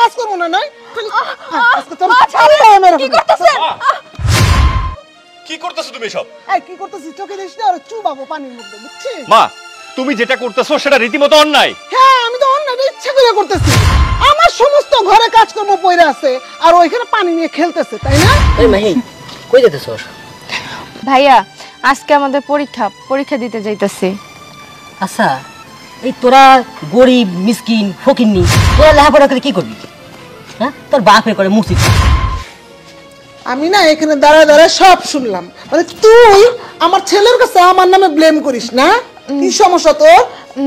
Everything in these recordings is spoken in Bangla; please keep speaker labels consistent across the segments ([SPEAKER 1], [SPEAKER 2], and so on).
[SPEAKER 1] কাজ করবো না নাই
[SPEAKER 2] কি করতেছো তুমি সব?
[SPEAKER 1] কি করতেছি চোখে দিস না, আর চুবাবো পানির মধ্যে, বুঝছিস?
[SPEAKER 2] মা, তুমি যেটা করতেছো সেটা রীতিমতো অন্যায়।
[SPEAKER 1] হ্যাঁ, আমি তো অন্যায় ইচ্ছা করে করতেছি। আমার সমস্ত ঘরে কাজকর্ম পড়ে আছে আর ওইখানে পানি নিয়ে খেলতেছে, তাই না?
[SPEAKER 3] এই মাহি কই যেতেছস?
[SPEAKER 4] ভাইয়া আজকে আমাদের পরীক্ষা দিতে যাইতাছি।
[SPEAKER 3] আচ্ছা, এই তোরা গরিব মিসকিন ফকিন্নি, তোরা লেখাপড়া করে কি করবি? হ্যাঁ, তোর বাপে করে মুসিদ।
[SPEAKER 1] আমি না এখানে দাঁড়ায় দাঁড়ায় সব শুনলাম। মানে তুই আমার ছেলের কাছে আমার নামে ব্লেম করিস না? কি সমস্যা তোর?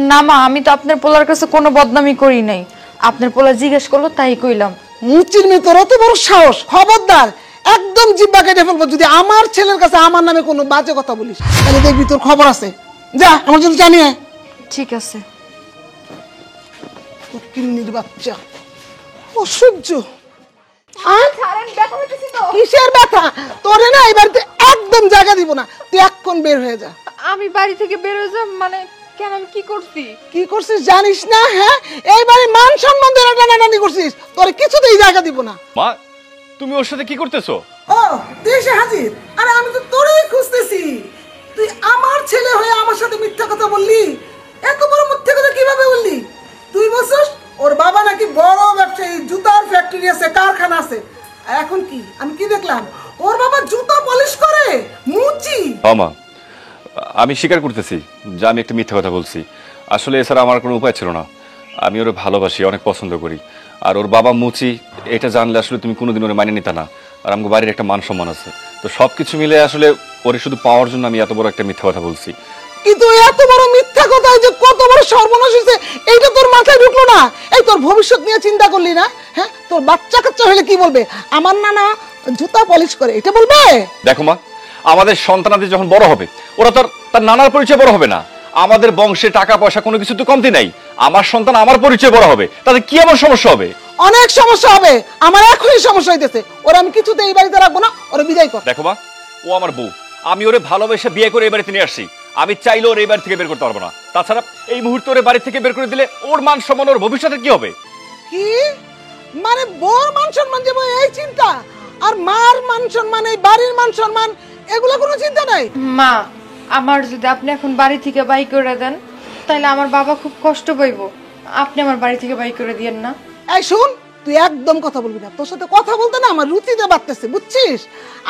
[SPEAKER 4] না মা, আমি তো আপনার পোলার কাছে কোনো বদনামি করি নাই। আপনার পোলা জিজ্ঞেস করলো তাই কইলাম।
[SPEAKER 1] মুচির মেয়ে, তোর অত বড় সাহস! খবরদার, একদম জিব্বা কেটে ফেলবো যদি আমার ছেলের কাছে আমার নামে কোনো বাজে কথা বলিস। তাহলে দেখবি তোর খবর আছে। যা আমার জন্য জানিয়ে।
[SPEAKER 4] ঠিক আছে।
[SPEAKER 1] কিন্নির বাচ্চা, অসহ্য। কিসের ব্যথা? তোরে না এই বাড়িতে একদম জায়গা দিব না। তুই এখন বের হয়ে যা।
[SPEAKER 4] আমি বাড়ি থেকে বের হয়ে যাব মানে? কেন, আমি কি করছি?
[SPEAKER 1] কি করছিস জানিস না? হ্যাঁ, এই বাড়ি মান সম্মান ধরে টানাটানি করছিস। তোরে কিছুতেই জায়গা দিব না।
[SPEAKER 2] মা, তুমি ওর সাথে কি করতেছো?
[SPEAKER 1] ও, তুই এসে হাজির? আরে আমি তো তোরেই খুঁজতেছি। তুই আমার ছেলে হয়ে আমার সাথে মিথ্যা কথা বললি। এত বড় মিথ্যা কথা কিভাবে বললি? তুই বলছিস ওর বাবা নাকি বড় ব্যবসায়ী, জুতার ফ্যাক্টরি আছে, কারখানা আছে। আর এখন কি আমি কি দেখলাম? ওর বাবা জুতা পলিশ করে, মুচি।
[SPEAKER 2] মা, আমি স্বীকার করতেছি যে আমি একটা মিথ্যা কথা বলছি। আসলে এছাড়া আমার কোনো উপায় ছিল না। আমি ওরে ভালোবাসি, অনেক পছন্দ করি। আর ওর বাবা মুচি এটা জানলে আসলে তুমি কোনোদিন ওরে মানে নিতে না। আর আমাকে বাড়ির একটা মান সম্মান আছে, তো সবকিছু মিলে আসলে ওরে শুধু পাওয়ার জন্য আমি এত বড় একটা মিথ্যা কথা বলছি।
[SPEAKER 1] কিন্তু এত বড় মিথ্যা কথা যে কত বড় সর্বনাশ হয়েছে এইটা তোর মাথায় ঢুকলো না? এই তোর ভবিষ্যৎ নিয়ে চিন্তা করলি না? হ্যাঁ, তোর বাচ্চা কাচ্চা হলে কি বলবে? আমার নানা জুতা পলিশ করে, এটা বলবে?
[SPEAKER 2] দেখো মা, আমাদের সন্তানাদের যখন বড় হবে ওরা তার নানার পরিচয় বড় হবে না। আমাদের বংশে টাকা পয়সা কোনো কিছু তো কমতি নাই। আমার সন্তান আমার পরিচয় বড় হবে, তাতে কি আমার সমস্যা হবে?
[SPEAKER 1] অনেক সমস্যা হবে। আমার এখনই সমস্যা হইতেছে। ওরা আমি কিছুতে এই বাড়িতে রাখবো না, ওরা বিদায় কর।
[SPEAKER 2] দেখো মা, ও আমার বউ, আমি ওরে ভালোবেসে বিয়ে করে এই বাড়িতে নিয়ে আসছি। আমি চাইলে ওর এই বাড়ি থেকে বের করতে পারবো না। তাছাড়া এই মুহূর্তে ওর বাড়ি থেকে বের করে দিলে ওর মান সম্মান, ওর ভবিষ্যতে কি হবে?
[SPEAKER 1] কি মানে বোর মান সম্মান যাবো এই চিন্তা? আর মার মান সম্মান, এই বাড়ির মান সম্মান, এগুলো কোনো চিন্তা নাই?
[SPEAKER 4] মা, আমার যদি আপনি এখন বাড়ি থেকে বাই করে দেন তাহলে আমার বাবা খুব কষ্ট পাইব। আপনি আমার বাড়ি থেকে বাই করে দিয়েন না।
[SPEAKER 1] এই শুন, তুই একদম কথা বলবি না। তোর সাথে কথা বলতে না আমার রুচিতে বাড়তেছে, বুঝছিস?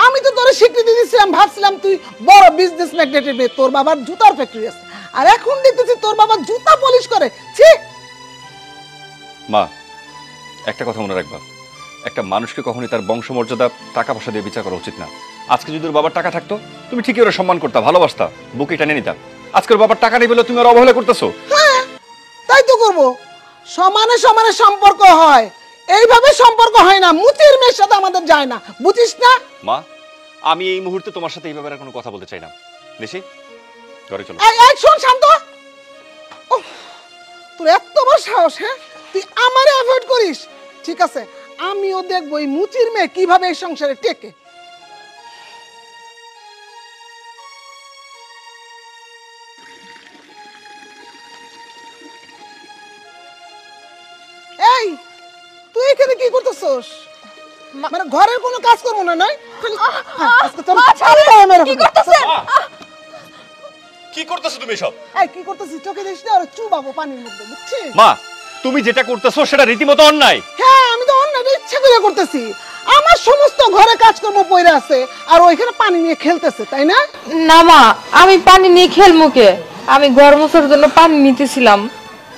[SPEAKER 1] আমি তো তোরে স্বীকৃতি দিয়েছিলাম, ভাবছিলাম তুই বড় বিজনেস ম্যাগনেটের মেয়ে, তোর বাবার জুতার ফ্যাক্টরি আছে। আর এখন দেখতেছি তোর বাবা জুতা পলিশ করে। ছি!
[SPEAKER 2] মা, একটা কথা মনে রাখবা, একটা মানুষকে কখনোই তার বংশমর্যাদা টাকা পয়সা দিয়ে বিচার করা উচিত না। আজকে যদি ওর বাবার টাকা থাকতো তুমি ঠিকই ওরা সম্মান করতা, ভালোবাসতা, বুকে টেনে নিতা। আজকে ওর বাবার টাকা নেই বলে তুমি ওর অবহেলা করতেছো।
[SPEAKER 1] হ্যাঁ, তাই তো করবো। সমানে সমানে সম্পর্ক হয়, এইভাবে সম্পর্ক হয় না। মুচির মেয়ের সাথে আমাদের যায় না, বুঝিস না?
[SPEAKER 2] মা, আমি এই মুহূর্তে তোমার সাথে এইভাবে আর কোনো কথা বলতে চাই না। দেশি, ঘরে চলো।
[SPEAKER 1] এই শোন শান্ত, তোর এত বড় সাহস! হ্যাঁ, তুই আমারে অ্যাভয়েড করিস? ঠিক আছে, আমিও দেখবো এই মুচির মেয়ে কিভাবে এই সংসারে টেকে। এই, তুই এখানে কি করতেছস? মানে ঘরের কোনো কাজ করবো না নাই?
[SPEAKER 2] কি করতেছো তুমি সব?
[SPEAKER 1] এই কি করতেছিস? চোখে দিস না, আর চুবাবো পানির মধ্যে, বুঝছিস?
[SPEAKER 2] মা, তুমি যেটা করতেছো সেটা রীতিমতো অন্যায়।
[SPEAKER 1] হ্যাঁ, আমি তো অন্যায় ইচ্ছা করে করতেছি। আমার সমস্ত ঘরে কাজকর্ম পড়ে আছে আর ওইখানে পানি নিয়ে খেলতেছে, তাই না?
[SPEAKER 4] না মা, আমি পানি নিয়ে খেলবো কে? আমি ঘর মোছার জন্য পানি নিতেছিলাম।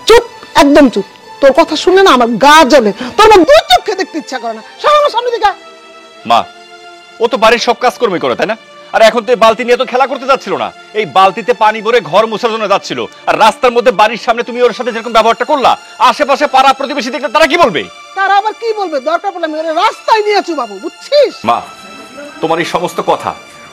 [SPEAKER 1] চুপ, একদম চুপ। তোর কথা শুনে না আমার গা জ্বলে। তোর না দুই চোখে দেখতে ইচ্ছা করে না। সর আমার সামনে থেকে।
[SPEAKER 2] মা, ও তো বাড়ির সব কাজকর্মই করে, তাই না? আর এখন তো বালতি নিয়ে তো খেলা করতে যাচ্ছিল না, এই বালতিতে পানি ভরে ঘর মোছার জন্য যাচ্ছিল। আর রাস্তার মধ্যে বাড়ির সামনে তুমি ওর সাথে যেরকম ব্যবহারটা করলা, আশেপাশে পাড়া প্রতিবেশী দেখলে তারা কি বলবে?
[SPEAKER 1] তারা আবার কি বলবে? দরকার পড়লে আমি ওরে রাস্তায় নিয়ে চুবাবো, বুঝছিস?
[SPEAKER 2] মা, তোমার এই সমস্ত কথা,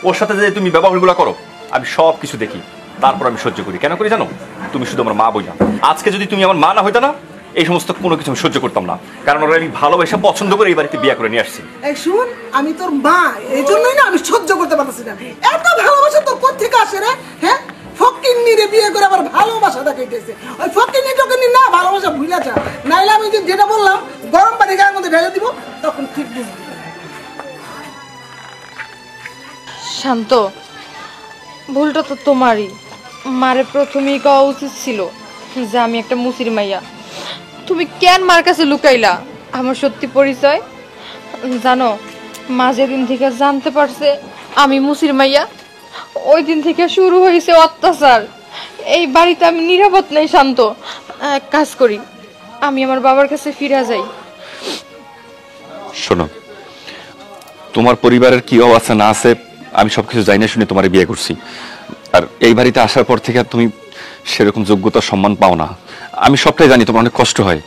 [SPEAKER 2] ওর সাথে যে তুমি ব্যবহারগুলো করো, আমি সব কিছু দেখি, তারপর আমি সহ্য করি। কেন করি জানো? তুমি শুধু আমার মা বইলা। আজকে যদি তুমি আমার মা না হইতা না, এই সমস্ত কোনো কিছু আমি সহ্য করতাম না। কারণ ওরা আমি ভালোবাসা পছন্দ করে এই বাড়িতে বিয়ে করে নিয়ে আসছি।
[SPEAKER 1] এই শুন, আমি তোর মা, এই জন্যই না আমি সহ্য করতে পারতেছি না। এত ভালোবাসা তোর কোথা থেকে আসে রে? হ্যাঁ, ফকিন্নিরে বিয়ে করে আবার ভালোবাসা দেখাইতেছে। ওই ফকিন্নি টকিন্নি না, ভালোবাসা ভুলে যা। নাইলে আমি যেটা বললাম, গরম পানি গায়ে ঢেলে দিব, তখন ঠিক বুঝবি।
[SPEAKER 4] শান্ত, ভুলটা তো তোমারই। মারে প্রথমেই কওয়া উচিত ছিল যে আমি একটা মুসির মাইয়া। তুমি কেন মার কাছে লুকাইলা আমার সত্যি পরিচয়? জানো, মা যেদিন থেকে জানতে পারছে আমি মুসির মাইয়া, ওই দিন থেকে শুরু হয়েছে অত্যাচার। এই বাড়িতে আমি নিরাপদ নেই। শান্ত, এক কাজ করি, আমি আমার বাবার কাছে ফিরে যাই।
[SPEAKER 2] শোনো, তোমার পরিবারের কি অবস্থা না আছে আমি সবকিছু জানি না শুনে তোমার বিয়ে করছি। আর এই বাড়িতে আসার পর থেকে তুমি সেরকম যোগ্যতা সম্মান পাও না। আমি সবটাই জানি, তোমার অনেক কষ্ট হয়,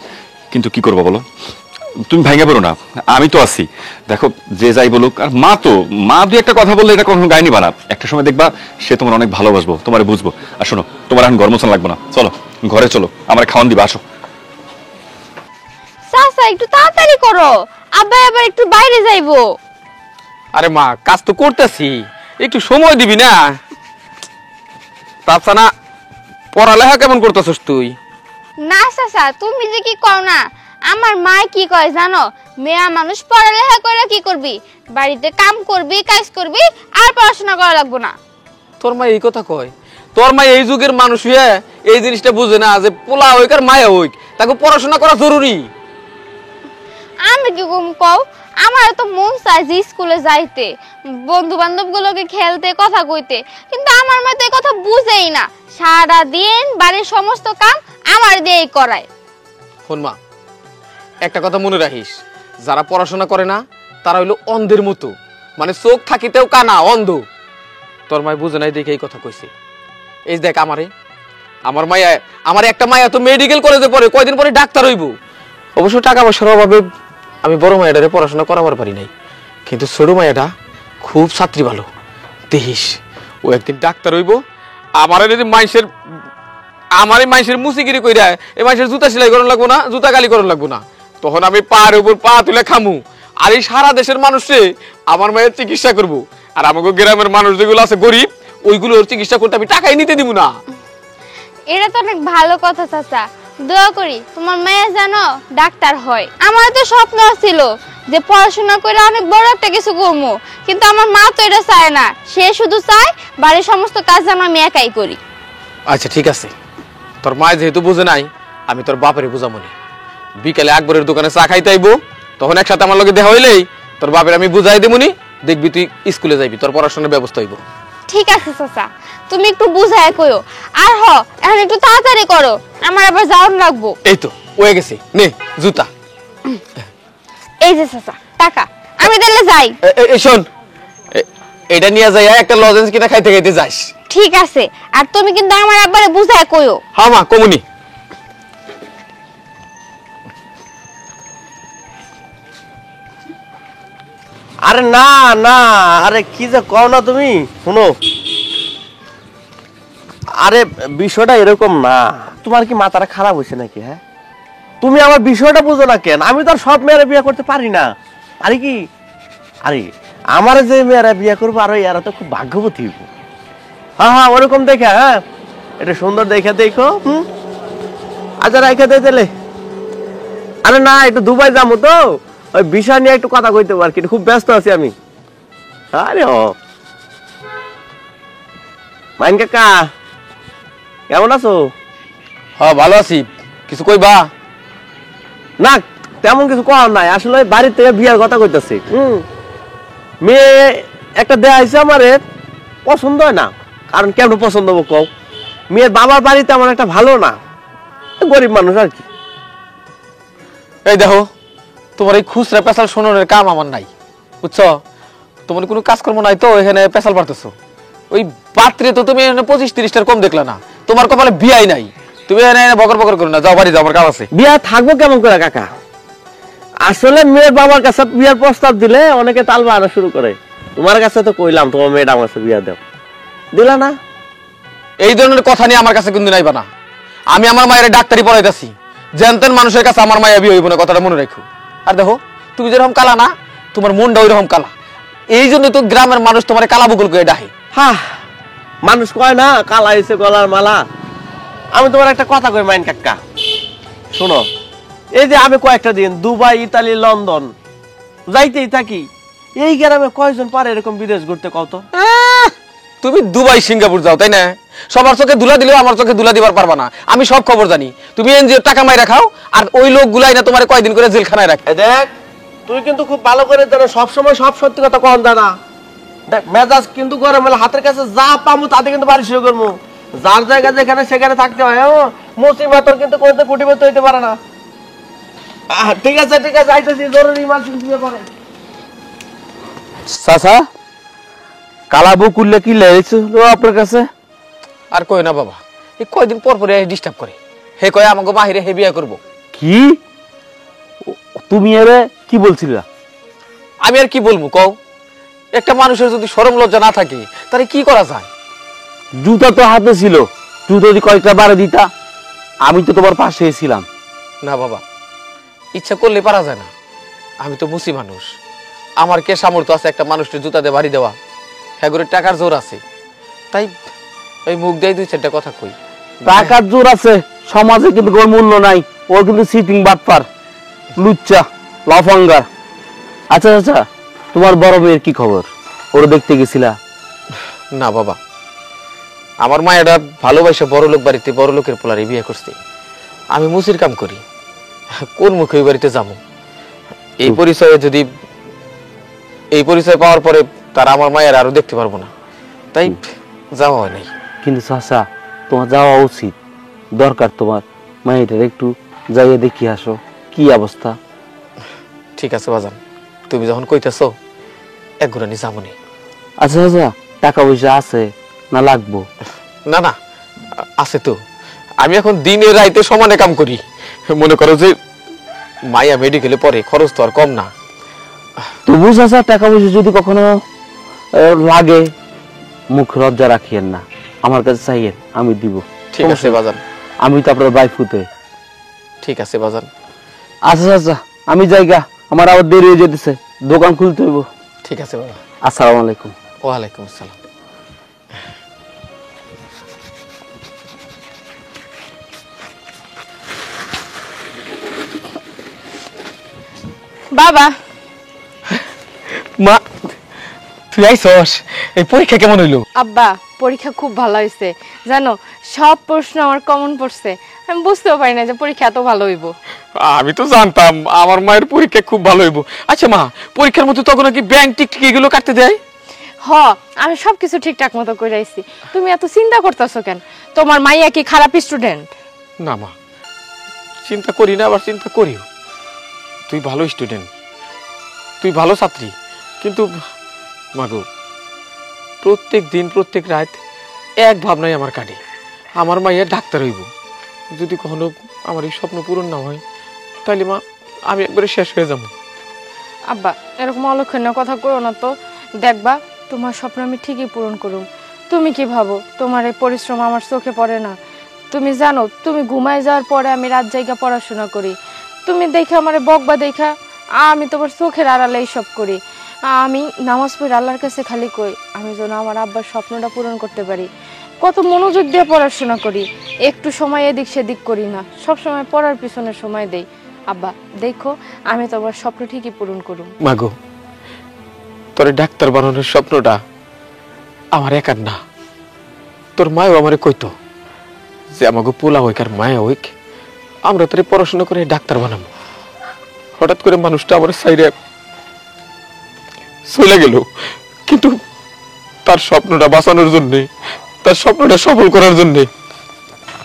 [SPEAKER 2] কিন্তু কি করবো বলো? তুমি ভেঙে পড়ো না, আমি তো আছি। দেখো, যে যাই বলুক, আর মা দুই একটা কথা বললে এটা কখনো গায়ে নিবা না। একটা সময় দেখবা সে তোমার অনেক ভালোবাসবো, তোমার বুঝবো। আর শোনো, তোমার এখন গরমোচন লাগবে না, চলো ঘরে চলো, আমার খাওয়ান দিবা, আসো।
[SPEAKER 5] চাচা একটু তাড়াতাড়ি করো, আব্বা আবার একটু বাইরে যাইবো।
[SPEAKER 6] আরে মা, কাজ তো করতেছি, একটু সময় দিবি না? তাছাড়া না, পড়ালেখা কেমন করতেছস তুই?
[SPEAKER 5] না চাচা, তুমি যে কি কও না, আমার মা কি কয় জানো, মেয়া মানুষ পড়ালেখা করে কি করবি, বাড়িতে কাম করবি, কাজ করবি, আর পড়াশোনা করা লাগবো না।
[SPEAKER 6] তোর মা এই কথা কয়? তোর মা এই যুগের মানুষ হয়ে এই জিনিসটা বুঝে না যে পোলা হইক আর মায়া হইক, তাকে পড়াশোনা করা জরুরি।
[SPEAKER 5] আমি কি কও, আমার তো মন চায় যে স্কুলে যাইতে, বন্ধু বান্ধব গুলোকে খেলতে, কথা কইতে, কিন্তু আমার মা তো এই কথা বুঝেই না। সারা দিন বাড়ির সমস্ত কাম আমার দিয়েই করায়।
[SPEAKER 6] শোন মা, একটা কথা মনে রাখিস, যারা পড়াশোনা করে না তারা হইলো অন্ধের মতো, মানে চোখ থাকিতেও কানা, অন্ধ। তোর মায় বুঝে নাই দেখে এই কথা কইছে। এই দেখ, আমার একটা মায়া তো মেডিকেল কলেজে পড়ে, কয়দিন পরে ডাক্তার হইব। অবশ্য টাকা পয়সার অভাবে আমি বড় মায়াটারে পড়াশোনা করাবার পারি নাই, কিন্তু ছোট মায়াটা খুব ছাত্রী ভালো। দেখিস ও একদিন ডাক্তার হইব। আমারে যদি মাইসের মুসিগিরি কইরা এই মাইসের জুতা সেলাই করন লাগবো না, জুতা গালি করন লাগবো না, তখন আমি পায়ের উপর পা তুলে খামু। আর এই সারা দেশের মানুষে আমার মায়ের চিকিৎসা করব। আর আমাকে গ্রামের মানুষ যেগুলো আছে গরিব, ওইগুলোর চিকিৎসা করতে আমি টাকাই নিতে দিব না।
[SPEAKER 5] এটা তো অনেক ভালো কথা চাচা, দোয়া করি তোমার মেয়ে জানো ডাক্তার হয়। আমার তো স্বপ্ন ছিল যে পড়াশোনা করে অনেক বড় একটা কিছু করবো, কিন্তু আমার মা তো এটা চায় না। সে শুধু চায় বাড়ির সমস্ত কাজ যেন আমি একাই করি।
[SPEAKER 6] আচ্ছা ঠিক আছে, তোর মা যেহেতু বুঝে নাই, আমি তোর বাপের বুঝামনি। বিকালে আকবরের দোকানে চা খাইতে আইবো, তখন একসাথে আমার লগে দেখা হইলেই তোর বাপের আমি বুঝাই দেবনি। দেখবি তুই স্কুলে যাইবি, তোর পড়াশোনার ব্যবস্থা হইব।
[SPEAKER 5] ঠিক আছে চাচা, তুমি একটু বুঝায় কইও। আর এখন একটু তাড়াতাড়ি করো, আমার আবার যাওয়ার লাগবো।
[SPEAKER 6] এই তো হয়ে গেছে, নে জুতা।
[SPEAKER 5] এই যে চাচা টাকা, আমি তাহলে যাই।
[SPEAKER 6] শোন, এটা নিয়ে যাই, একটা লজেন্স কিনা খাইতে খাইতে যাস।
[SPEAKER 5] ঠিক আছে, আর তুমি কিন্তু আমার আব্বারে বুঝায় কইও।
[SPEAKER 6] হ্যাঁ মা, কমুনি।
[SPEAKER 7] আরে না না, আরে কি যে কও না তুমি, শুনো। আরে বিষয়টা এরকম না, তোমার কি মাথাটা খারাপ হয়েছে নাকি? হ্যাঁ, তুমি আমার বিষয়টা বুঝো না কেন? আমি তো আর সব মেয়েরা বিয়ে করতে পারি না। আরে কি, আরে আমার যে মেয়েরা বিয়ে করবো, আর এরা তো খুব ভাগ্যবতী হইব। হ্যাঁ, ওরকম দেখে, হ্যাঁ এটা সুন্দর দেখে দেখো। আচ্ছা রাইখা দিয়ে দিলে। আরে না, একটু দুবাই যাবো তো, ওই বিষয় নিয়ে একটু কথা কইতে পারি, কিন্তু খুব ব্যস্ত আছি আমি। আরে মাইন কাকা, কেমন আছো?
[SPEAKER 6] হ্যাঁ ভালো আছি, কিছু কইবা?
[SPEAKER 7] না তেমন কিছু করার নাই, আসলে বাড়ির থেকে বিয়ার কথা কইতেছি। মেয়ে একটা দেয়া হয়েছে, আমারে পছন্দ হয় না। কারণ কেমন পছন্দ হবো কও? মেয়ের বাবার বাড়িতে আমার একটা ভালো না, গরিব মানুষ আর কি।
[SPEAKER 6] এই দেখো, তোমার এই খুচরা পেশাল শোনানোর কাম আমার নাই, বুঝছো? তোমার কোনো কাজকর্ম নাই তো এখানে পেশাল পারতেছো। ওই পাত্রে তো তুমি 25-30টার কম দেখলা না, তোমার কপালে বিয়াই নাই। তুমি এনে বকর বকর করো না, যাও বাড়ি যাও, আমার কাজ আছে।
[SPEAKER 7] বিয়া থাকবো কেমন করে কাকা? আসলে মেয়ের বাবার কাছে বিয়ার প্রস্তাব দিলে অনেকে তাল বাহানো শুরু করে। তোমার কাছে তো কইলাম তোমার মেয়েটা আমার কাছে বিয়া দাও, দিলা না।
[SPEAKER 6] এই ধরনের কথা নিয়ে আমার কাছে কিন্তু নাইবা না। আমি আমার মায়ের ডাক্তারি পড়াইতেছি, জানতেন মানুষের কাছে আমার মায়া বিয়ে হইব না, কথাটা মনে রাখো। আর দেখো, তুমি যেরকম কালা না, তোমার মনটা ওই রকম কালা। এই জন্য তো গ্রামের মানুষ তোমার কালা বকুল করে ডাহে।
[SPEAKER 7] হ্যাঁ, মানুষ কয় না কালা হয়েছে গলার মালা। আমি তোমার একটা কথা কই মাইন কাকা, শোনো, এই যে আমি কয়েকটা দিন দুবাই, ইতালি, লন্ডন যাইতেই থাকি। এই গ্রামে কয়জন পারে এরকম বিদেশ ঘুরতে কত?
[SPEAKER 6] তুমি দুবাই সিঙ্গাপুর যাও তাই না? সবার চোখে দুলা দিলেও আমার চোখে দুলা দিবার পারবা না। আমি সব খবর জানি। তুমি এনজিও টাকা মাইরা খাও আর ওই লোকগুলাই না তোমার কয়দিন করে জেলখানায় রাখে।
[SPEAKER 7] দেখ তুই কিন্তু খুব ভালো করে জানো সবসময় সব সত্যি কথা কন দাদা। দেখ মেজাজ কিন্তু গরম হলে হাতের কাছে যা পামু তাতে কিন্তু বাড়ি শুরু করবো। যার জায়গা যেখানে সেখানে থাকতে হয়। মুসিবত কিন্তু কোনোদিন কুটিবত হইতে পারে না। ঠিক আছে ঠিক আছে, আইতেছি, জরুরি ইমার্জেন্সি ব্যাপারে।
[SPEAKER 8] চাচা কালাবু করলে কি লেগেছিল আপনার কাছে?
[SPEAKER 6] আর কই না বাবা, এই কয়দিন পর পরে ডিস্টার্ব করে। হে কয় আমাকে বাহিরে হে বিয়ে করবো।
[SPEAKER 8] কি তুমি এরে কি বলছিলা?
[SPEAKER 6] আমি আর কি বলবো কও? একটা মানুষের যদি শরম লজ্জা না থাকে তাহলে কি করা যায়?
[SPEAKER 8] জুতা তো হাতে ছিল, জুতো যদি কয়েকটা বারে দিতা, আমি তো তোমার পাশে ছিলাম।
[SPEAKER 6] না বাবা, ইচ্ছা করলে পারা যায় না। আমি তো মুসি মানুষ, আমার কে সামর্থ্য আছে একটা মানুষকে জুতা দিয়ে বাড়ি দেওয়া? হ্যাঁ করে টাকার জোর আছে, তাই ওই মুখ দিয়ে দুই চারটা কথা কই।
[SPEAKER 8] টাকার জোর আছে, সমাজে কিন্তু কোনো মূল্য নাই। ও কিন্তু সিটিং বাটপার, লুচ্চা, লফাঙ্গার। আচ্ছা আচ্ছা, তোমার বড় মেয়ের কি খবর? ওরা দেখতে গেছিলা?
[SPEAKER 6] না বাবা, আমার মায়েরা ভালোবাসে বড় লোক বাড়িতে বড় লোকের পোলারে বিয়ে করছে। আমি মুসির কাম করি, কোন মুখে ওই বাড়িতে যাবো? এই পরিচয় পাওয়ার পরে তারা আমার মায়ের আরো দেখতে পারবো না, তাই যাওয়া হয় নাই।
[SPEAKER 8] কিন্তু চাচা তোমার যাওয়া উচিত, দরকার তোমার। মায়ের একটু যাইয়ে দেখি আসো কি অবস্থা।
[SPEAKER 6] ঠিক আছে বাজান, তুমি যখন কইতেছো এক ঘুরানি যাবনি।
[SPEAKER 8] আচ্ছা আচ্ছা, টাকা পয়সা আছে না লাগবো?
[SPEAKER 6] না না, আছে তো। আমি এখন দিনে রাইতে সমানে কাম করি। মনে করো যে মাইয়া মেডিকেলে পরে খরচ তো আর কম না।
[SPEAKER 8] তবু চাচা টাকা পয়সা যদি কখনো লাগে মুখ লজ্জা রাখিয়েন না, আমার কাছে চাইয়েন, আমি দিব।
[SPEAKER 6] ঠিক আছে বাজান,
[SPEAKER 8] আমি তো আপনার বাইফ হতে।
[SPEAKER 6] ঠিক আছে বাজান।
[SPEAKER 8] আচ্ছা আচ্ছা, আমি জায়গা, আমার আবার দেরি হয়ে যেতেছে, দোকান খুলতে হইব।
[SPEAKER 6] ঠিক আছে বাবা।
[SPEAKER 8] আসসালামু আলাইকুম।
[SPEAKER 6] ওয়ালাইকুম আসসালাম।
[SPEAKER 4] বাবা,
[SPEAKER 6] মা তুই আইছস? এই পরীক্ষা কেমন হইলো?
[SPEAKER 4] আব্বা পরীক্ষা খুব ভালো হয়েছে জানো, সব প্রশ্ন আমার কমন পড়ছে। আমি বুঝতেও পারি না যে পরীক্ষা এত ভালো হইব।
[SPEAKER 6] আমি তো জানতাম আমার মায়ের পরীক্ষা খুব ভালো হইব। আচ্ছা মা, পরীক্ষার মধ্যে তখন কি ব্যাংক টিক এগুলো কাটতে দেয়?
[SPEAKER 4] হ, আমি সবকিছু ঠিকঠাক মতো করে আইছি। তুমি এত চিন্তা করতেছো কেন? তোমার মাইয়া কি খারাপ স্টুডেন্ট?
[SPEAKER 6] না মা, চিন্তা করি না, আবার চিন্তা করিও। তুই ভালো স্টুডেন্ট, তুই ভালো ছাত্রী, কিন্তু মাগো প্রত্যেক দিন প্রত্যেক রাত এক ভাবনাই আমার কাটে, আমার মাইয়া ডাক্তার হইব। যদি কখনো আমার এই স্বপ্ন পূরণ না হয় তাহলে মা আমি একবারে শেষ হয়ে যাবো।
[SPEAKER 4] আব্বা এরকম অলক্ষণীয় কথা কইও না তো। দেখবা তোমার স্বপ্ন আমি ঠিকই পূরণ করুম। তুমি কি ভাবো তোমার এই পরিশ্রম আমার চোখে পড়ে না? তুমি জানো তুমি ঘুমায় যাওয়ার পরে আমি রাত জায়গা পড়াশোনা করি। তুমি দেখে আমার বকবা দেখা আমি তোমার চোখের আড়ালে এইসব করি। আমি নামাজ পড়ে আল্লাহর কাছে খালি কই আমি যেন আমার আব্বার স্বপ্নটা পূরণ করতে পারি। কত মনোযোগ দিয়ে পড়াশোনা করি, একটু সময় এদিক সেদিক করি না, সব সময় পড়ার পিছনে সময় দেই। আব্বা দেখো আমি তোমার স্বপ্ন ঠিকই পূরণ করুম।
[SPEAKER 6] মাগো তোর ডাক্তার বানানোর স্বপ্নটা আমার একার না, তোর মায়ও আমারে কইতো যে আমাকে পোলা হইক আর মায়া হইক আমরা তোরে পড়াশোনা করে ডাক্তার বানাবো। হঠাৎ করে মানুষটা আমার সাইডে চলে গেল, কিন্তু তার স্বপ্নটা বাঁচানোর জন্যে, তার স্বপ্নটা সফল করার জন্যে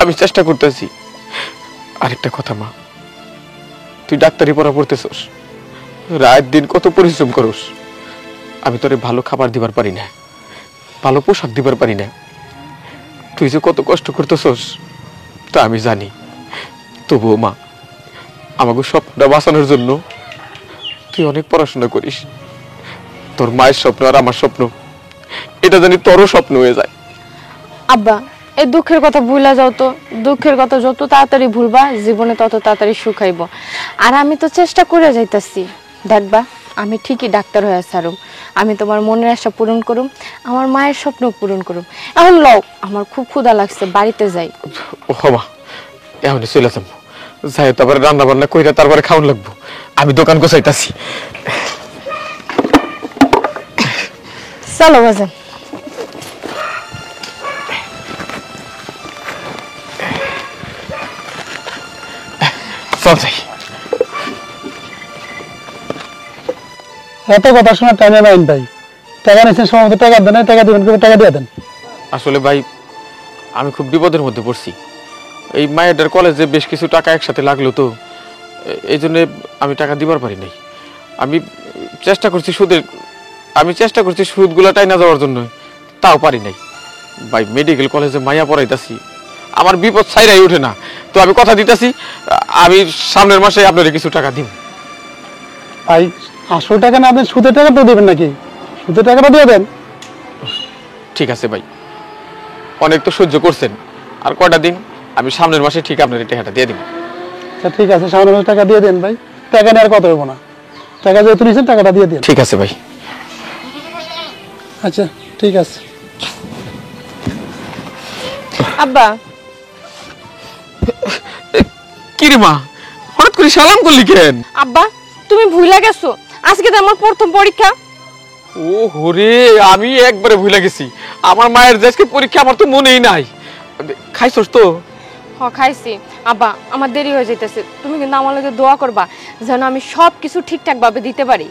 [SPEAKER 6] আমি চেষ্টা করতেছি। আরেকটা কথা মা, তুই ডাক্তারি পড়া পড়তেছস, রাত দিন কত পরিশ্রম করস, আমি তোরে ভালো খাবার দিবার পারি না, ভালো পোশাক দিবার পারি না। তুই যে কত কষ্ট করতেছস তা আমি জানি। তবুও মা আমাকে স্বপ্নটা বাঁচানোর জন্য তুই অনেক পড়াশোনা করিস। তোর মায়ের স্বপ্ন আর আমার স্বপ্ন এটা জানি তোরও স্বপ্ন হয়ে যায়।
[SPEAKER 4] আব্বা এই দুঃখের কথা ভুলা যাও তো। দুঃখের কথা যত তাড়াতাড়ি ভুলবা জীবনে তত তাড়াতাড়ি সুখাইব। আর আমি তো চেষ্টা করে যাইতাছি, দেখবা আমি ঠিকই ডাক্তার হয়ে ছাড়ুম। আমি তোমার মনের আশা পূরণ করুম, আমার মায়ের স্বপ্ন পূরণ করুম। এখন লও, আমার খুব ক্ষুধা লাগছে, বাড়িতে যাই।
[SPEAKER 6] ও বাবা এখনই চলে যাবো, যাই তারপরে রান্না বান্না কইরা তারপরে খাওয়ান লাগবো। আমি দোকান গোছাইতাছি।
[SPEAKER 4] চলো বাজান।
[SPEAKER 6] চল যাই।
[SPEAKER 9] এত কথা শোনার টাইমে নাই ভাই। টাকা নিচ্ছেন সময় মতো টাকা দেন, টাকা দিবেন, টাকা দিয়ে দেন।
[SPEAKER 6] আসলে ভাই আমি খুব বিপদের মধ্যে পড়ছি। এই মায়ের কলেজে বেশ কিছু টাকা একসাথে লাগলো, তো এই জন্য আমি টাকা দিবার পারি নাই। আমি চেষ্টা করছি সুদগুলো টাইনা যাওয়ার জন্য, তাও পারি নাই। ভাই মেডিকেল কলেজে মাইয়া পড়াইতাছি, আমার বিপদ ছাইরাই ওঠে না। তো আমি কথা দিতেছি, আমি সামনের মাসে আপনার কিছু টাকা দিব।
[SPEAKER 9] ভাই আসল টাকা না, আপনি সুদের টাকা তো দেবেন নাকি? সুদের টাকাটা দিয়ে দেন।
[SPEAKER 6] ঠিক আছে ভাই, অনেক তো সহ্য করছেন, আর কয়টা দিন, আমি সামনের মাসে ঠিক আপনার এই টাকাটা দিয়ে দিব।
[SPEAKER 9] আচ্ছা ঠিক আছে, সামনের মাসে টাকা দিয়ে দেন ভাই। টাকা নিয়ে আর কথা হইব না, টাকা যেহেতু নিয়েছেন টাকাটা দিয়ে দেন।
[SPEAKER 6] ঠিক আছে ভাই।
[SPEAKER 9] আচ্ছা ঠিক আছে।
[SPEAKER 4] আব্বা
[SPEAKER 6] কি রে মা, হঠাৎ করে সালাম করলি কেন?
[SPEAKER 4] আব্বা তুমি ভুলে গেছো, আজকে তো আমার প্রথম পরীক্ষা।
[SPEAKER 6] ও হরে, আমি একবারে ভুলে গেছি। আমার মায়ের যে আজকে পরীক্ষা, আমার তো মনেই নাই। খাইছস তো?
[SPEAKER 4] হ খাইছি। আব্বা আমার দেরি হয়ে যাইতেছে, তুমি কিন্তু আমার লগে দোয়া করবা যেন আমি সব কিছু ঠিকঠাক ভাবে দিতে পারি।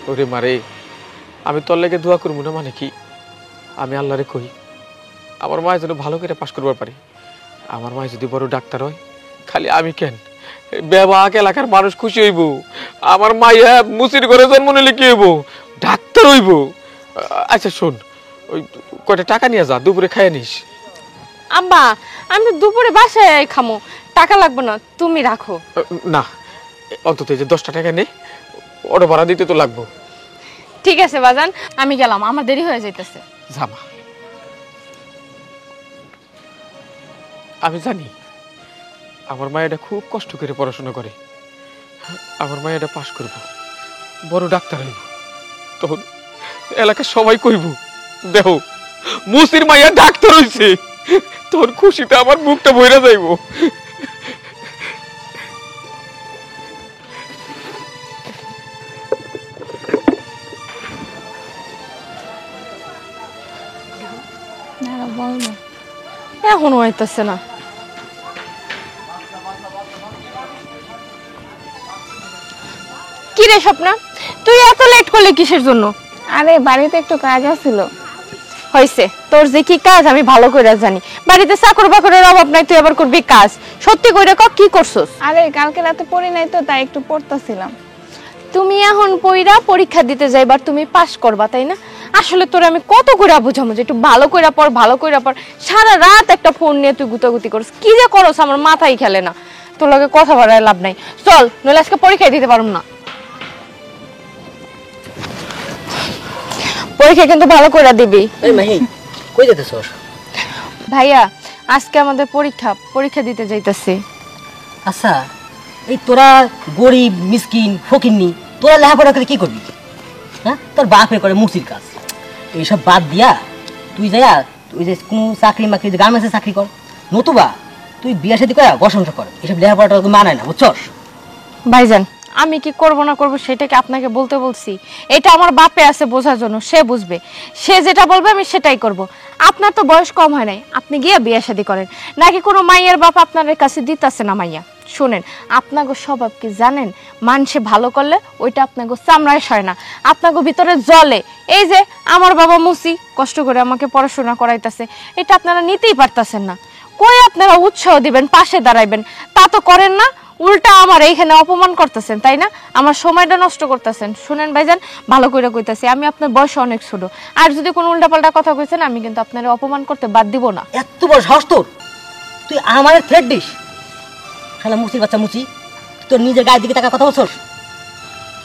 [SPEAKER 6] ওরে মারে, আমি তোর লেগে দোয়া করবো না মানে কি? আমি আল্লাহরে কই আমার মায়ের যেন ভালো করে পাশ করবার পারি। আমার মায় যদি বড় ডাক্তার হয়, খালি আমি কেন, বেবাক এলাকার মানুষ খুশি হইব। আমার মাইয়া মুসির ঘরে জন্ম নিলে কি হইব, ডাক্তার হইব। আচ্ছা শোন, ওই কয়টা টাকা নিয়ে যা, দুপুরে খাইয়া নিস।
[SPEAKER 4] আব্বা আমি তো দুপুরে বাসায় খামো, টাকা লাগবে না, তুমি রাখো।
[SPEAKER 6] না, অন্তত যে 10টা টাকা নেই, অটো ভাড়া দিতে তো লাগবো।
[SPEAKER 4] ঠিক আছে বাজান, আমি গেলাম, আমার দেরি হয়ে যাইতেছে।
[SPEAKER 6] জামা, আমি জানি আমার মা এটা খুব কষ্ট করে পড়াশোনা করে। আমার মা এটা পাশ করবো, বড় ডাক্তার হইব, তখন এলাকার সবাই কইব দেখো মুসির মাইয়া ডাক্তার হইছে। তোর খুশিতে আমার মুখটা ভইরা যাইব।
[SPEAKER 4] এখনো হইতেছে না। কি রে স্বপ্না, তুই এত লেট করলি কিসের জন্য?
[SPEAKER 5] আরে বাড়িতে একটু কাজ আছিল।
[SPEAKER 4] হইছে, তোর যে কি কাজ আমি ভালো করে জানি। বাড়িতে চাকর বাকরের অভাব নাই, তুই আবার করবি কাজ। সত্যি কইরা ক, কি করছস?
[SPEAKER 5] আরে কালকে রাতে পড়ি নাই তো, তাই একটু পড়তাছিলাম।
[SPEAKER 4] তুমি এখন পইরা পরীক্ষা দিতে যাইবার, তুমি পাস করবা তাই না? আসলে তোরে আমি কত কইরা বুঝামু যে একটু ভালো কইরা পড়, ভালো কইরা পড়। সারা রাত একটা ফোন নিয়ে তুই গুতাগুতি করছ, কি যে করছ আমার মাথায় খেলে না। তোর লগে কথা বলার লাভ নাই, চল নইলে আজকে পরীক্ষা দিতে পারুম না। পরীক্ষা কিন্তু ভালো কইরা দিবি।
[SPEAKER 3] এই মাহি কই যেতেছস?
[SPEAKER 4] ভাইয়া আজকে আমাদের পরীক্ষা দিতে যাইতাছি।
[SPEAKER 3] আচ্ছা এই তোরা গরিব মিসকিন ফকিন্নি, তোরা লেখাপড়া করে কি করবি? হ্যাঁ, তোর বাপে করে মুসির কাজ। এইসব বাদ দিয়া তুই যাইয়া তুই যে কোনো চাকরি মাকরি, গার্মেন্টসে চাকরি কর, নতুবা তুই বিয়া শাদী করে বড় সংসার কর। এসব লেখাপড়াটা মানায় না, বুঝছস?
[SPEAKER 4] ভাইজান আমি কি করব না করব সেটা কি আপনাকে বলতে বলছি? এটা আমার বাপে আছে বোঝার জন্য, সে বুঝবে। সে যেটা বলবে আমি সেটাই করব। আপনার তো বয়স কম হয় নাই, আপনি গিয়ে বিয়ে শাদী করেন। নাকি কোনো মাইয়ার বাপ আপনার কাছে দিতেছে না মাইয়া? শুনেন, আপনাকে স্বভাব কি জানেন? মানুষে ভালো করলে ওইটা আপনাকে চামড়ায় সয় না, আপনাকে ভিতরে জ্বলে। এই যে আমার বাবা মুসি কষ্ট করে আমাকে পড়াশোনা করাইতেছে, এটা আপনারা নিতেই পারতেছেন না। কই আপনারা উৎসাহ দিবেন, পাশে দাঁড়াইবেন, তা তো করেন না। উল্টা আমার এইখানে অপমান করতেছেন, তাই না? আমার সময়টা নষ্ট করতেছেন। শুনেন ভাইজান, ভালো করে কইতাছি, আমি আপনার বয়স অনেক ছোট। আর যদি কোনো উল্টাপাল্টা কথা কইছেন, আমি কিন্তু আপনার অপমান করতে বাদ দিব না।
[SPEAKER 3] এত বড় সাহস তোর, তুই আমার থ্রেট দিস? শালা মুচির বাচ্চা মুচি, তোর নিজের গায়ের দিকে টাকা কথা বলছস?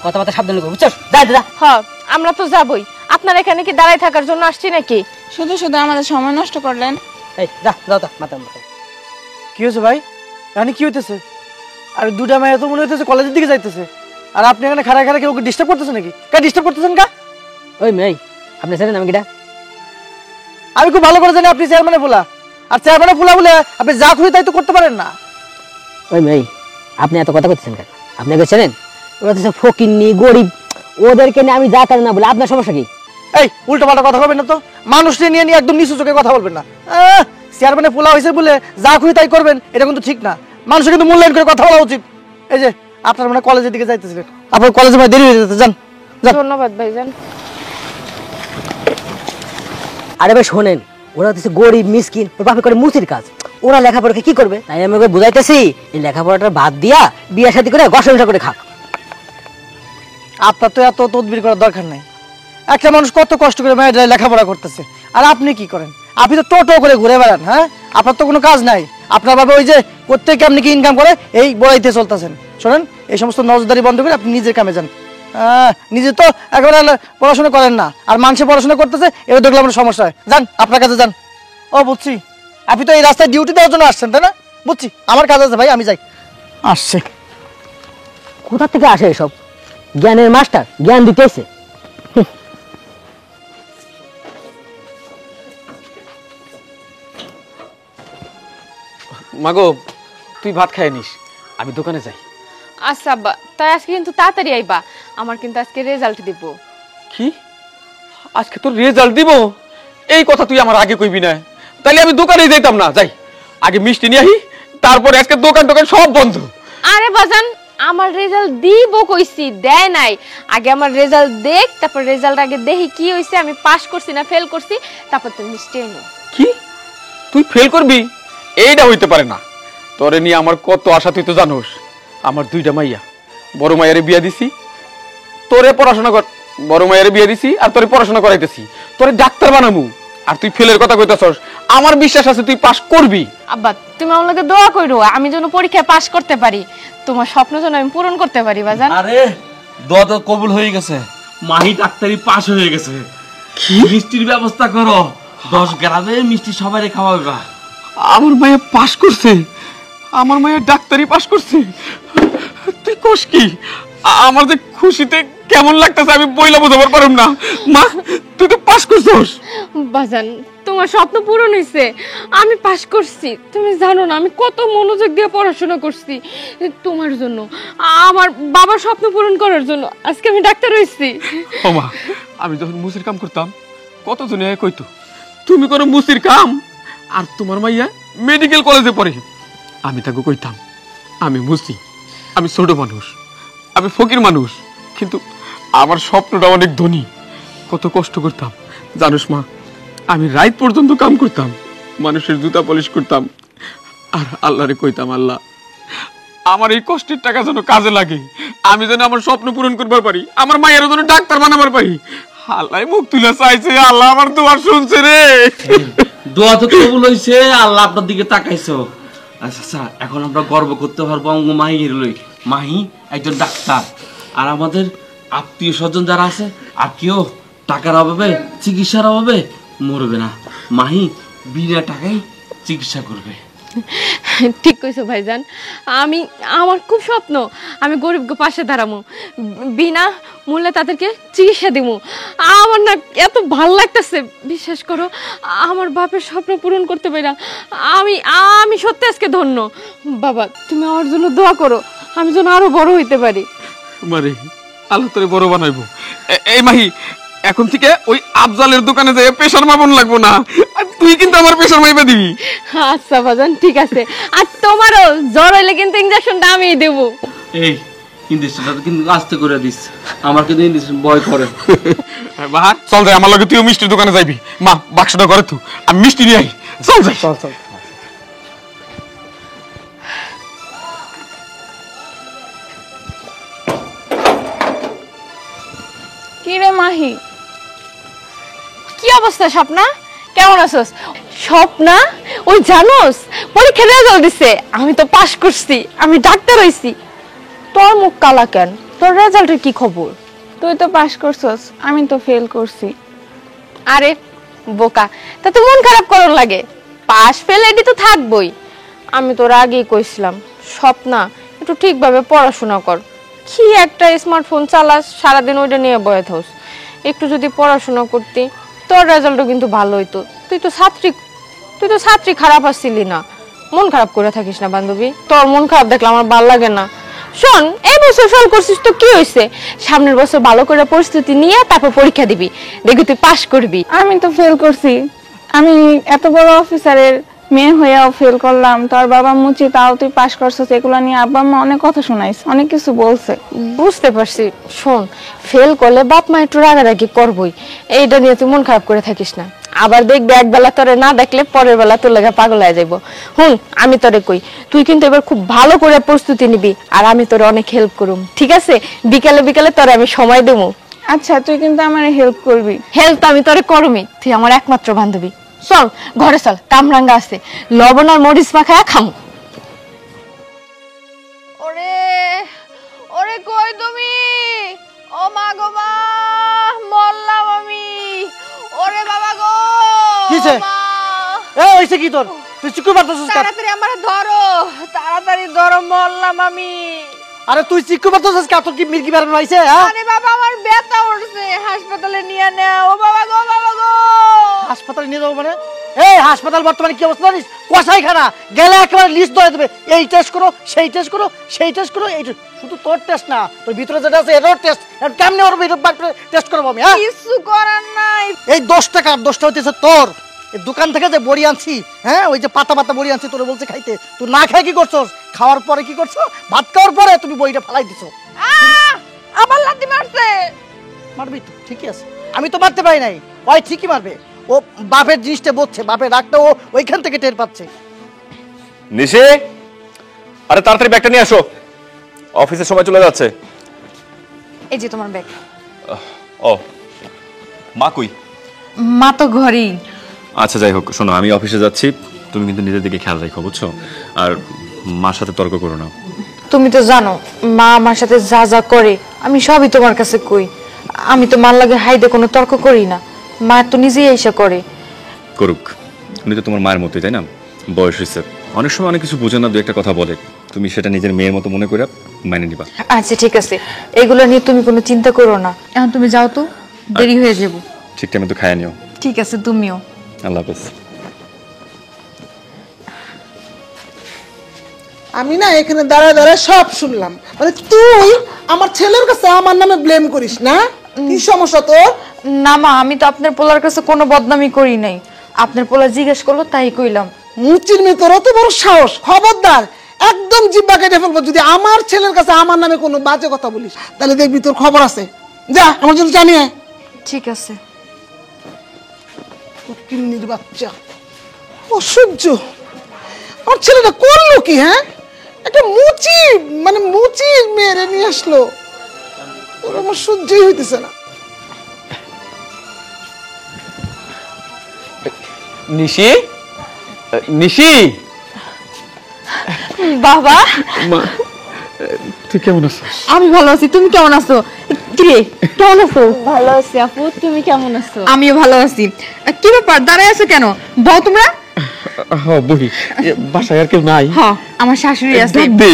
[SPEAKER 3] কথাবার্তা সাবধানে করবো, বুঝছস? যা যা।
[SPEAKER 4] হ্যাঁ আমরা তো যাবই, আপনার এখানে কি দাঁড়ায় থাকার জন্য আসছি নাকি?
[SPEAKER 5] শুধু শুধু আমাদের সময় নষ্ট করলেন।
[SPEAKER 3] এই যা যাও, তা মাথা মাথা।
[SPEAKER 10] কি হয়েছে ভাই? এখানে কি হইতেছে? আর দুটা মেয়ে তো মনে হইতেছে কলেজের দিকে যাইতেছে, আর আপনি এখানে খাড়া খাড়া কেউ ডিস্টার্ব করতেছেন নাকি? কে ডিস্টার্ব করতেছেন কা?
[SPEAKER 3] ওই মেয়ে, আপনি জানেন আমি কিটা?
[SPEAKER 10] আমি খুব ভালো করে জানি আপনি চেয়ারম্যানে ফুলা, আর চেয়ারম্যানে ফুলা বলে আপনি যা খুশি তাই তো করতে পারেন না।
[SPEAKER 3] ওই মেয়ে, আপনি এত কথা করতেছেন কেন? আপনি আগে চেনেন ওরা তো ফকিন্নি গরিব, ওদেরকে নিয়ে আমি যা তার না বলে আপনার সমস্যা কি?
[SPEAKER 10] এই উল্টো পাল্টা কথা বলবেন না তো, মানুষকে নিয়ে নিয়ে একদম নিচু চোখে কথা বলবেন না। চেয়ারম্যানে পোলা হয়েছে বলে যা খুশি তাই করবেন, এটা কিন্তু ঠিক না। মানুষের কিন্তু মূল্যায়ন করে কথা বলা উচিত। এই যে আপনার মানে কলেজের দিকে যাইতেছিলেন, আপনার কলেজে মানে দেরি হয়ে যেতে, যান।
[SPEAKER 4] ধন্যবাদ ভাইজান।
[SPEAKER 3] আরে ভাই শোনেন, ওরা হচ্ছে গরিব মিসকিন, ওর বাপে করে মুচির কাজ, ওরা লেখাপড়াকে কি করবে? তাই আমি ওকে বুঝাইতেছি এই লেখাপড়াটা বাদ দিয়া বিয়ে শাদী করে গসংসা করে খাক।
[SPEAKER 10] আপনার তো এত তদবির করার দরকার নাই। একটা মানুষ কত কষ্ট করে মেয়েরা লেখাপড়া করতেছে, আর আপনি কি করেন? আপনি তো টোটো করে ঘুরে বেড়ান। হ্যাঁ, আপনার তো কোনো কাজ নাই। আপনার বাবা ওই যে প্রত্যেকে আপনি কি ইনকাম করে এই বড়াইতে চলতেছেন। শোনেন, এই সমস্ত নজরদারি বন্ধ করে আপনি নিজের কামে যান। নিজে তো একেবারে পড়াশোনা করেন না, আর মানুষে পড়াশোনা করতেছে, এটা দেখলে আপনার সমস্যা হয়। যান, আপনার কাছে যান। ও বুঝছি, আপনি তো এই রাস্তায় ডিউটি দেওয়ার জন্য আসছেন, তাই না? বুঝছি, আমার কাজ আছে ভাই, আমি যাই। আসছে
[SPEAKER 3] কোথা থেকে আসে এসব? জ্ঞানের মাস্টার, জ্ঞান দিতেছে।
[SPEAKER 6] মাগো, তুই ভাত খাই নিস, আমি দোকানে যাই।
[SPEAKER 4] আচ্ছা আব্বা, তাই আজকে কিন্তু তাড়াতাড়ি আইবা, আমার কিন্তু আজকে রেজাল্ট দিব।
[SPEAKER 6] কি, আজকে তোর রেজাল্ট দিব? এই কথা তুই আমার আগে কইবি না, তাহলে আমি দোকানে যাইতাম না। যাই, আগে মিষ্টি নিয়ে আহি, তারপরে আজকে দোকান টোকান সব বন্ধ।
[SPEAKER 4] আরে বাজান, আমার রেজাল্ট দিব কইছি, দেয় নাই। আগে আমার রেজাল্ট দেখ, তারপর রেজাল্ট আগে দেখি কি হইছে, আমি পাস করছি না ফেল করছি, তারপর তুমি মিষ্টি এনো।
[SPEAKER 6] কি, তুই ফেল করবি? এইটা হইতে পারে না। তোরে নিয়ে আমার কত আশা, তুই তো জানোস। আমার দুইটা মাইয়া, বড় মাইয়ারে বিয়া দিছি, তোরে পড়াশোনা কর, বড় মাইয়ারে বিয়া দিছি, আর তোরে পড়াশোনা করাইতেছি, তোরে ডাক্তার বানামু, আর তুই ফেলের কথা কইতাছস। আমার বিশ্বাস আছে তুই পাস করবি।
[SPEAKER 4] আব্বা, তুমি আমার লগে দোয়া কইরো, আমি যেন পরীক্ষায় পাস করতে পারি, তোমার স্বপ্ন যেন আমি পূরণ করতে পারি বাজান।
[SPEAKER 8] আরে দোয়া তো কবুল হয়ে গেছে, মাহি ডাক্তারি পাস হয়ে গেছে। কি মিষ্টির ব্যবস্থা করো, 10 গ্রামে মিষ্টি সবাই খাওয়াবে।
[SPEAKER 6] আমার মাইয়া পাস করছে, আমার মাইয়া ডাক্তারি পাস করছে। তুই কোস কি? আমার যে খুশিতে কেমন লাগতেছে আমি বইলা বোঝাবার পারুম না। মা, তুই তো পাস করছস।
[SPEAKER 4] বাজান, তোমার স্বপ্ন পূরণ হয়েছে, আমি পাস করছি। তুমি জানো না আমি কত মনোযোগ দিয়ে পড়াশোনা করছি তোমার জন্য, আমার বাবার স্বপ্ন পূরণ করার জন্য। আজকে আমি ডাক্তার হয়েছি।
[SPEAKER 6] ও মা, আমি যখন মুসির কাম করতাম কতজনে কইতো তুমি করো মুসির কাম, আর তোমার মাইয়া মেডিকেল কলেজে পড়ে। আমি তাকে কইতাম আমি মুসি, আমি ছোট মানুষ, আমি ফকির মানুষ, কিন্তু আমার স্বপ্নটা অনেক ধনী। কত কষ্ট করতাম জানোস মা, আমি রাত পর্যন্ত কাম করতাম, মানুষের জুতা পলিশ করতাম, আর আল্লাহরে কইতাম আল্লাহ আমার এই কষ্টের টাকা যেন কাজে লাগে, আমি যেন আমার স্বপ্ন পূরণ করবার পারি, আমার মায়ের যেন ডাক্তার বানাবার পারি। আল্লাহ মুখ তুলে চাইছে, আল্লাহ আমার দোয়া শুনছে রে।
[SPEAKER 8] দোয়া তো কবুল হইছে, আল্লাহ আপনার দিকে তাকাইছো। আচ্ছা আচ্ছা, এখন আমরা গর্ব করতে পারবো অঙ্গ মাহির লই। মাহি একজন ডাক্তার, আর আমাদের আত্মীয় স্বজন যারা আছে আর কেউ টাকার অভাবে চিকিৎসার অভাবে মরবে না। মাহি বিনা টাকায় চিকিৎসা করবে।
[SPEAKER 4] ঠিক কইছো ভাইজান, আমার খুব স্বপ্ন আমি গরিবকে পাশে দাঁড়াবো, বিনা মূল্যে তাদেরকে চিকিৎসা দিব। আমার না এত ভাল লাগতেছে, বিশ্বাস করো আমার বাপের স্বপ্ন পূরণ করতে পারি না। আমি সত্যি আজকে ধন্য। বাবা, তুমি আমার জন্য দোয়া করো, আমি যেন আরো বড় হইতে পারি।
[SPEAKER 6] মারে আল্লাহ তোরে বড় বানাইবো। এই মাহি, এখন থেকে ওই আফজালের দোকানে যাই প্রেসার মাপন লাগবো না, তুই কিন্তু আমার প্রেসার মাইপা দিবি।
[SPEAKER 4] আচ্ছা বাজান, ঠিক আছে। আর তোমারও জ্বর হইলে কিন্তু ইনজেকশনটা আমিই দেবো।
[SPEAKER 8] এই ইঞ্জেকশনটা কিন্তু আস্তে করে দিস, আমার কিন্তু ইঞ্জেকশন ভয় করে।
[SPEAKER 6] বাহার চল যাই, আমার লগে তুইও মিষ্টির দোকানে যাইবি। মা, বাক্সটা করে তুই, আমি মিষ্টি নিয়ে আই। চল যাই,
[SPEAKER 10] চল চল।
[SPEAKER 4] কি রে মাহি, কি অবস্থা? স্বপ্না কেমন আছোস? স্বপ্না, ওই জানোস পরীক্ষার রেজাল্ট দিছে, আমি তো পাস করছি, আমি ডাক্তার হইছি। তোর মুখ কালা কেন? তোর রেজাল্টের কি খবর?
[SPEAKER 5] তুই তো পাস করছস, আমি তো ফেল করছি।
[SPEAKER 4] আরে বোকা, তাতে মন খারাপ করন লাগে? পাস ফেল এটি তো থাকবই। আমি তোর আগেই কইছিলাম, স্বপ্না একটু ঠিকভাবে পড়াশোনা কর। কি একটা স্মার্টফোন চালাস, সারাদিন ওইটা নিয়ে বয়ে থাকস। একটু যদি পড়াশোনা করতি তোর রেজাল্টও কিন্তু ভালো হইতো। তুই তো ছাত্রী খারাপ আসছিলি না। মন খারাপ করে থাকিস না বান্ধবী, তোর মন খারাপ দেখলে আমার ভালো লাগে না। শোন, এই বছর ফেল করছিস তো কি হয়েছে, সামনের বছর ভালো করে প্রস্তুতি নিয়ে তারপর পরীক্ষা দিবি, দেখবি তুই পাশ করবি।
[SPEAKER 11] আমি তো ফেল করছি, আমি এত বড় অফিসারের মেয়ে হয়েও ফেল করলাম, তোর বাবা মুচি তাও তুই পাশ করছিস, এগুলো নিয়ে আব্বা আম্মা অনেক কথা শোনাইছে, অনেক কিছু বলছে।
[SPEAKER 4] বুঝতে পারছি। শোন, ফেল করলে বাপ মা একটু রাগারাগি করবই, এইটা নিয়ে তুই মন খারাপ করে থাকিস না। আবার দেখবি একবেলা তোরে না দেখলে পরের বেলা তোর লেগে পাগল হয়ে যাইব। আমি তোরে কই, তুই কিন্তু এবার খুব ভালো করে প্রস্তুতি নিবি, আর আমি তোরে অনেক হেল্প করুম, ঠিক আছে? বিকালে বিকালে তোরে আমি সময় দেবো।
[SPEAKER 11] আচ্ছা, তুই কিন্তু আমার হেল্প করবি।
[SPEAKER 4] হেল্প আমি তোরে করবি, তুই আমার একমাত্র বান্ধবী। চল ঘরে চল, কামরাঙ্গা আছে, লবণ আর মরিচ মাখায়া খামু। ওরে ওরে কই তুমি? ও মা গো মা, মরলাম আমি। ওরে বাবা গো,
[SPEAKER 10] কিছে? এই হইছে কি তোর? তুই চিকু মারতেছিস কেন?
[SPEAKER 4] তাড়াতাড়ি আমারে ধরো, তাড়াতাড়ি ধরো, মরলাম আমি।
[SPEAKER 10] আরে তুই চিকু মারতেছিস কেন? তোর কি মির্গি বেরানো হইছে? হ্যাঁ,
[SPEAKER 4] আরে বাবা আমার ব্যথা উঠছে, হাসপাতালে নিয়ে নাও। ও বাবা গো, বাবা গো।
[SPEAKER 10] হাসপাতালে নিয়ে যাবো মানে? এই হাসপাতাল বর্তমানে কি অবস্থা জানিস? কসাইখানা, গেলে একেবারে লিস্ট ধরে দেবে, এই টেস্ট করো, সেই টেস্ট করো, সেই টেস্ট করো, এই শুধু তোর টেস্ট না, তোর ভিতরে যেটা আছে এটাও টেস্ট। কেমনে ওর টেস্ট করবো আমি? হ্যাঁ,
[SPEAKER 4] কিছু করার নাই।
[SPEAKER 10] এই 10 টাকা, 10টা হইতেছে তোর। এই দোকান থেকে যে বড়ি আনছি, হ্যাঁ, ওই যে পাতা পাতা বড়ি আনছি, তোরে বলছে খাইতে, তুই না খাই কি করছস? খাওয়ার পরে কি করছো? ভাত খাওয়ার পরে তুমি বড়িটা ফালাই দিছো।
[SPEAKER 4] আমার লাথি মারছে।
[SPEAKER 10] মারবি তো, ঠিকই আছে, আমি তো মারতে পারি নাই, ওই ঠিকই মারবে। ও বাপের জিনিসটা বলছে, বাপের রাগটা ও ওইখান থেকে টের পাচ্ছে।
[SPEAKER 2] নিশি, আরে তাড়াতাড়ি ব্যাগটা নিয়ে আসো, অফিসের সময় চলে যাচ্ছে।
[SPEAKER 4] এই যে তোমার ব্যাগ।
[SPEAKER 2] ও মা কই?
[SPEAKER 4] মা তো ঘরেই।
[SPEAKER 2] আচ্ছা যাই হোক, শোনো, আমি অফিসে যাচ্ছি, তুমি কিন্তু নিজের দিকে খেয়াল রাখো, বুঝছো? আর মার সাথে তর্ক করো না।
[SPEAKER 4] তুমি তো জানো মা আমার সাথে যা যা করে আমি সবই তোমার কাছে কই। আমি তো মার লাগে হাইদে কোনো তর্ক করি না, মা তো নিজেই এসে করে।
[SPEAKER 2] করুক, উনি তো তোমার মায়ের মতোই, তাই না? বয়স হয়েছে, অনেক সময় অনেক কিছু বোঝে না, দু একটা কথা বলে, তুমি সেটা নিজের মেয়ের মতো মনে করে মাইনে নিবা।
[SPEAKER 4] আচ্ছা ঠিক আছে, এগুলো নিয়ে তুমি কোনো চিন্তা করো না। এখন তুমি যাও তো, দেরি হয়ে যাব।
[SPEAKER 2] ঠিক টাইমে তো খাইয়া নিও।
[SPEAKER 4] ঠিক আছে, তুমিও।
[SPEAKER 2] আল্লাহ হাফেজ।
[SPEAKER 1] আমি না এখানে দাঁড়ায় দাঁড়ায় সব শুনলাম, মানে তুই আমার ছেলের কাছে আমার নামে ব্লেম করিস না? কি সমস্যা তোর?
[SPEAKER 4] না মা, আমি তো আপনার পোলার কাছে কোনো বদনামি করি নাই, আপনার পোলা জিজ্ঞেস করলো তাই কইলাম।
[SPEAKER 1] মুচির মেয়ে, তোর অত বড় সাহস! খবরদার, একদম জিব্বা কেটে ফেলবো যদি আমার ছেলের কাছে আমার নামে কোনো বাজে কথা বলিস, তাহলে দেখবি তোর খবর আছে। যা আমার জন্য জানিয়ে।
[SPEAKER 4] ঠিক আছে।
[SPEAKER 1] কিন্নির বাচ্চা, অসহ্য! আমার ছেলেটা করলো কি? হ্যাঁ, একটা মুচি, মানে মুচি মেরে নিয়ে আসলো, ওর আমার সহ্যই হইতেছে না।
[SPEAKER 6] নিশি, নিশি,
[SPEAKER 4] বাবা
[SPEAKER 6] তুই কেমন আছিস?
[SPEAKER 4] আমি ভালো আছি, তুমি কেমন আছো? কিরে কেমন আছো?
[SPEAKER 11] ভালো আছি আপু, তুমি কেমন আছো?
[SPEAKER 4] আমিও ভালো আছি। কি ব্যাপার, দাঁড়ায় আছো কেন? বউ তোমরা?
[SPEAKER 6] হ্যাঁ বহি, বাসায় আর কেউ নাই?
[SPEAKER 4] হ্যাঁ, আমার শাশুড়ি আছে।
[SPEAKER 6] দে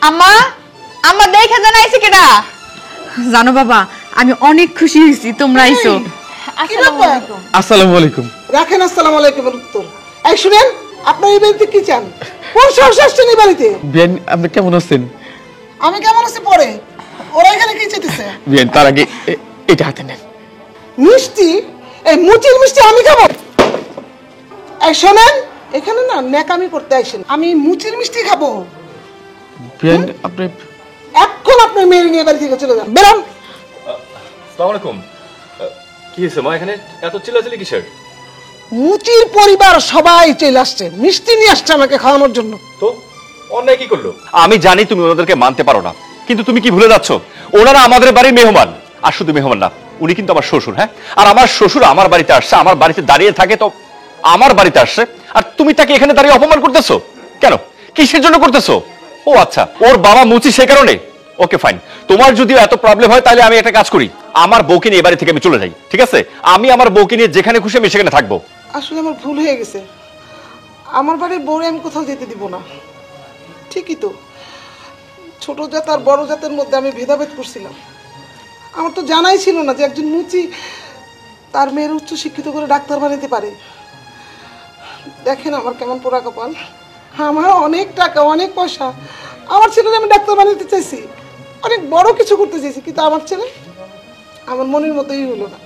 [SPEAKER 4] আম্মা, আম্মা দেখে জানা আইছে কেডা? জানো বাবা, আমি অনেক খুশি হয়েছি তোমরা আইছো।
[SPEAKER 1] কি ব্যাপার?
[SPEAKER 6] আসসালামু আলাইকুম।
[SPEAKER 1] রাখেন আসসালামু আলাইকুম উত্তর। এই শুনেন, আপনার এই বাড়িতে কি চান? কোন সাহস আসছেন এই বাড়িতে?
[SPEAKER 6] বিয়ান, আপনি কেমন আছেন?
[SPEAKER 1] আমি কেমন আছি পরে, ওরা এখানে কি চাইতেছে?
[SPEAKER 6] বিয়ান, তার আগে এটা হাতে নেন।
[SPEAKER 1] মিষ্টি? এই মুচির মিষ্টি আমি খাবো? এই শোনেন, এখানে না ন্যাকামি করতে আইসেন, আমি মুচির মিষ্টি খাবো?
[SPEAKER 6] বিয়ান, আপনি
[SPEAKER 1] এখন আপনার মেয়ে নিয়ে বাড়ি থেকে চলে যান, বেরান।
[SPEAKER 2] আসসালামু আলাইকুম। কি হয়েছে মা, এখানে এত চিল্লাচিল্লি কিসের?
[SPEAKER 1] মুচির পরিবার সবাই চলে আসছে, মিষ্টি নিয়ে আসছে আমাকে খাওয়ানোর জন্য।
[SPEAKER 2] তো অন্যায় কি করলো? আমি জানি তুমি ওনাদেরকে মানতে পারো না, কিন্তু তুমি কি ভুলে যাচ্ছ ওনারা আমাদের বাড়ির মেহমান, আর শুধু মেহমান না, উনি কিন্তু আমার শ্বশুর। হ্যাঁ, আর আমার শ্বশুর আমার বাড়িতে আসছে, আমার বাড়িতে দাঁড়িয়ে থাকে, তো আমার বাড়িতে আসছে, আর তুমি তাকে এখানে দাঁড়িয়ে অপমান করতেছো কেন? কিসের জন্য করতেছো? ও আচ্ছা, ওর বাবা মুচি সে কারণে? ওকে ফাইন, তোমার যদি এত প্রবলেম হয় তাহলে আমি একটা কাজ করি, আমার বউকে নিয়ে এই বাড়ি থেকে আমি চলে যাই, ঠিক আছে? আমি আমার বউকে নিয়ে যেখানে খুশি আমি সেখানে থাকবো।
[SPEAKER 1] আসলে আমার ভুল হয়ে গেছে, আমার বাড়ির বউরে আমি কোথাও যেতে দিব না। ঠিকই তো, ছোট জাত আর বড় জাতের মধ্যে আমি ভেদাভেদ করছিলাম। আমার তো জানাই ছিল না যে একজন মুচি তার মেয়ের উচ্চ শিক্ষিত করে ডাক্তার বানাতে পারে। দেখেন আমার কেমন পোড়া কপাল। আমার অনেক টাকা, অনেক পয়সা, আমার ছেলের আমি ডাক্তার বানাতে চাইছি, অনেক বড় কিছু করতে চাইছি, কিন্তু আমার ছেলে আমার মনের মতোই হলো না।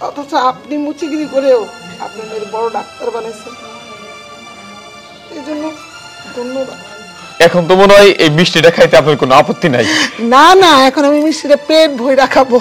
[SPEAKER 1] অথচ আপনি মুচিগিরি করেও আপনি মেয়ের বড় ডাক্তার বানাইছেন, এই জন্য ধন্যবাদ।
[SPEAKER 6] এখন তো মনে হয় এই মিষ্টিটা খাইতে আপনার কোনো আপত্তি নাই?
[SPEAKER 1] না না, এখন আমি মিষ্টিটা পেট ভরে রাখাবো।